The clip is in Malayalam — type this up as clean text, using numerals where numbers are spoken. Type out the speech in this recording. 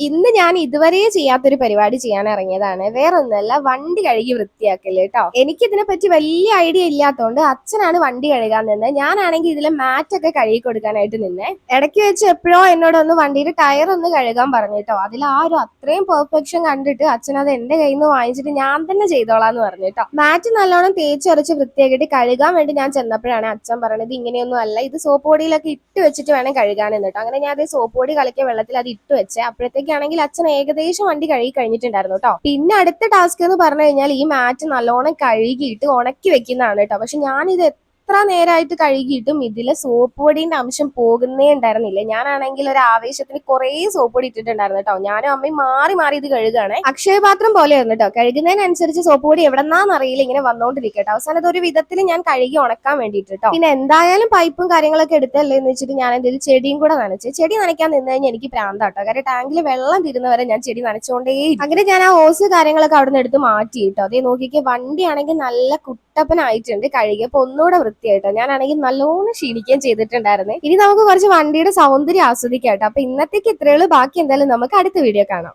ഇന്ന് ഞാൻ ഇതുവരെ ചെയ്യാത്തൊരു പരിപാടി ചെയ്യാൻ ഇറങ്ങിയതാണ്. വേറൊന്നുമല്ല, വണ്ടി കഴുകി വൃത്തിയാക്കല് ട്ടോ. എനിക്കിതിനെ പറ്റി വലിയ ഐഡിയ ഇല്ലാത്തതുകൊണ്ട് അച്ഛനാണ് വണ്ടി കഴുകാൻ നിന്നത്. ഞാനാണെങ്കിൽ ഇതിലെ മാറ്റൊക്കെ കഴുകി കൊടുക്കാനായിട്ട് നിന്നേ. ഇടയ്ക്ക് വെച്ച് എപ്പോഴോ എന്നോടൊന്ന് വണ്ടിയുടെ ടയർ ഒന്ന് കഴുകാൻ പറഞ്ഞിട്ടോ. അതിൽ ആ ഒരു അത്രയും പെർഫെക്ഷൻ കണ്ടിട്ട് അച്ഛൻ അത് എന്റെ കയ്യിൽ നിന്ന് വാങ്ങിച്ചിട്ട് ഞാൻ തന്നെ ചെയ്തോളാന്ന് പറഞ്ഞിട്ടോ. മാറ്റ് നല്ലോണം തേച്ചൊരച്ച് വൃത്തിയാക്കിയിട്ട് കഴുകാൻ വേണ്ടി ഞാൻ ചെന്നപ്പോഴാണ് അച്ഛൻ പറഞ്ഞത് ഇങ്ങനെയൊന്നും അല്ല, ഇത് സോപ്പ് പൊടിയിലൊക്കെ ഇട്ട് വെച്ചിട്ട് വേണം കഴുകാൻ എന്നിട്ടോ. അങ്ങനെ ഞാൻ അതേ സോപ്പ് പൊടി കളിക്കിയ വെള്ളത്തിൽ അത് ഇട്ട് വെച്ചേ. അപ്പോഴത്തേക്കാണെങ്കിൽ അച്ഛൻ ഏകദേശം വണ്ടി കഴുകി കഴിഞ്ഞിട്ടുണ്ടായിരുന്നു കേട്ടോ. പിന്നെ അടുത്ത ടാസ്ക് എന്ന് പറഞ്ഞു കഴിഞ്ഞാൽ ഈ മാറ്റ് നല്ലോണം കഴുകിയിട്ട് ഉണക്കി വെക്കുന്നതാണ് കേട്ടോ. പക്ഷെ ഞാനിത് എത്ര നേരമായിട്ട് കഴുകിയിട്ടും ഇതിലെ സോപ്പ് പൊടിന്റെ അംശം പോകുന്നേ ഉണ്ടായിരുന്നില്ല. ഞാനാണെങ്കിൽ ഒരു ആവേശത്തിന് കുറെ സോപ്പ് പൊടി ഇട്ടിട്ടുണ്ടായിരുന്നു കേട്ടോ. ഞാനും അമ്മയും മാറി മാറി ഇത് കഴുകുകയാണ്. അക്ഷയപാത്രം പോലെയായിരുന്നു കേട്ടോ. കഴുകുന്നതിനനുസരിച്ച് സോപ്പ് പൊടി എവിടെന്നാന്ന് അറിയില്ല ഇങ്ങനെ വന്നോണ്ടിരിക്കട്ടെ. അവസാനം ഒരു വിധത്തിൽ ഞാൻ കഴുകി ഉണക്കാൻ വേണ്ടിയിട്ട് കേട്ടോ. പിന്നെ എന്തായാലും പൈപ്പും കാര്യങ്ങളൊക്കെ എടുത്തല്ലേ എന്ന് വെച്ചിട്ട് ഞാൻ എന്തെങ്കിലും ചെടിയും കൂടെ നനച്ച്. ചെടി നനയ്ക്കാൻ നിന്ന് കഴിഞ്ഞാൽ എനിക്ക് പ്രാന്താട്ടോ. കാരണം ടാങ്കിൽ വെള്ളം തീരുന്നവരെ ഞാൻ ചെടി നനച്ചുകൊണ്ടേ. അങ്ങനെ ഞാൻ ആ ഓസ് കാര്യങ്ങളൊക്കെ അവിടെ നിന്ന് എടുത്ത് മാറ്റി കേട്ടോ. അതേ നോക്കിക്ക് വണ്ടിയാണെങ്കിൽ നല്ല കുട്ടപ്പനായിട്ടുണ്ട്. കഴുകിയപ്പോ ഒന്നുകൂടെ വൃത്തിയായിട്ടോ. ഞാനാണെങ്കിൽ നല്ലോണം ക്ഷീണിക്കുകയും ചെയ്തിട്ടുണ്ടായിരുന്നു. ഇനി നമുക്ക് കുറച്ച് വണ്ടിയുടെ സൗന്ദര്യം ആസ്വദിക്കാം കേട്ടോ. അപ്പൊ ഇന്നത്തേക്ക് ഇത്രയുള്ളൂ. ബാക്കി എന്തായാലും നമുക്ക് അടുത്ത വീഡിയോ കാണാം.